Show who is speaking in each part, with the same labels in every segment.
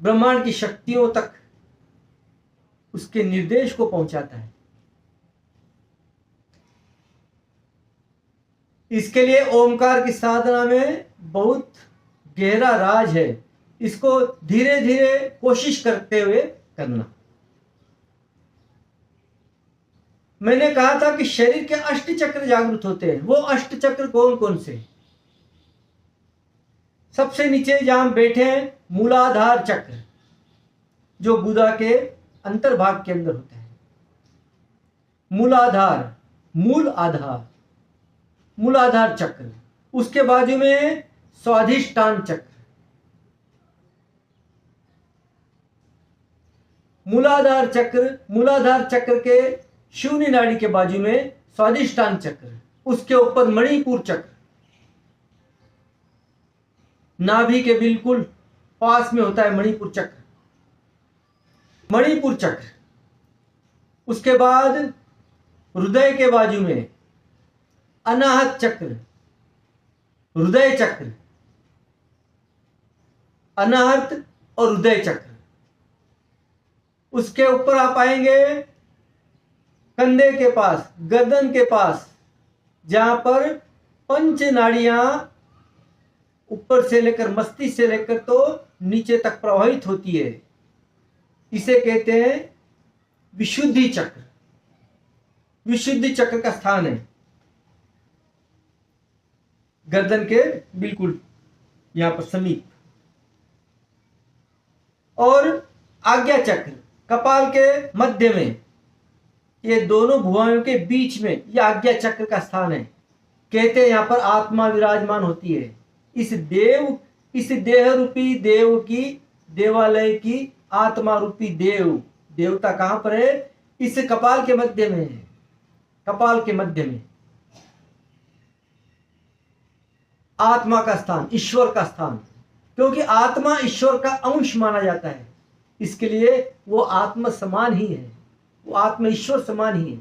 Speaker 1: ब्रह्मांड की शक्तियों तक उसके निर्देश को पहुंचाता है। इसके लिए ओमकार की साधना में बहुत गहरा राज है। इसको धीरे धीरे कोशिश करते हुए करना। मैंने कहा था कि शरीर के अष्ट चक्र जागृत होते हैं। वो अष्ट चक्र कौन कौन से? सबसे नीचे जहां बैठे हैं मूलाधार चक्र, जो गुदा के अंतर्भाग के अंदर होता है। मूलाधार, मूल आधार, मूलाधार चक्र। उसके बाजू में स्वाधिष्ठान चक्र। मूलाधार चक्र के शून्य नाड़ी के बाजू में स्वाधिष्ठान चक्र। उसके ऊपर मणिपुर चक्र, नाभि के बिल्कुल पास में होता है मणिपुर चक्र। मणिपुर चक्र। उसके बाद हृदय के बाजू में अनाहत चक्र, हृदय चक्र, अनाहत और हृदय चक्र। उसके ऊपर आप आएंगे कंधे के पास, गर्दन के पास, जहां पर पंच नाड़ियां ऊपर से लेकर मस्तिष्क से लेकर तो नीचे तक प्रवाहित होती है। इसे कहते हैं विशुद्धि चक्र। विशुद्धि चक्र का स्थान है गर्दन के बिल्कुल यहां पर समीप। और आज्ञा चक्र कपाल के मध्य में, ये दोनों भुजाओं के बीच में यह आज्ञा चक्र का स्थान है। कहते हैं यहां पर आत्मा विराजमान होती है। इस देह रूपी देव की, देवालय की आत्मा रूपी देवता कहां पर है? इस कपाल के मध्य में है। कपाल के मध्य में आत्मा का स्थान, ईश्वर का स्थान। क्योंकि आत्मा ईश्वर का अंश माना जाता है, इसके लिए वो आत्मा समान ही है, वो आत्मा ईश्वर समान ही है।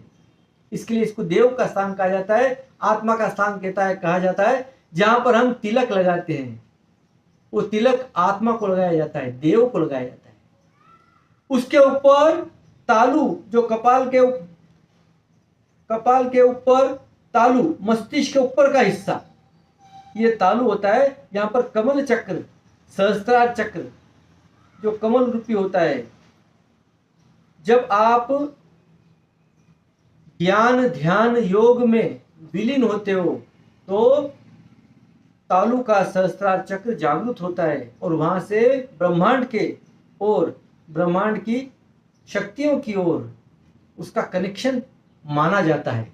Speaker 1: इसके लिए इसको देव का स्थान कहा जाता है। आत्मा का स्थान कहा जाता है जहां पर हम तिलक लगाते हैं। वो तिलक आत्मा को लगाया जाता है, देव को लगाया जाता है। उसके ऊपर तालु, जो कपाल के ऊपर तालु, मस्तिष्क के ऊपर का हिस्सा, ये तालु होता है। यहां पर कमल चक्र, सहस्त्रार चक्र, जो कमल रूपी होता है। जब आप ज्ञान ध्यान योग में विलीन होते हो तो तालु का सहस्त्रार चक्र जागृत होता है और वहां से ब्रह्मांड के और ब्रह्मांड की शक्तियों की ओर उसका कनेक्शन माना जाता है।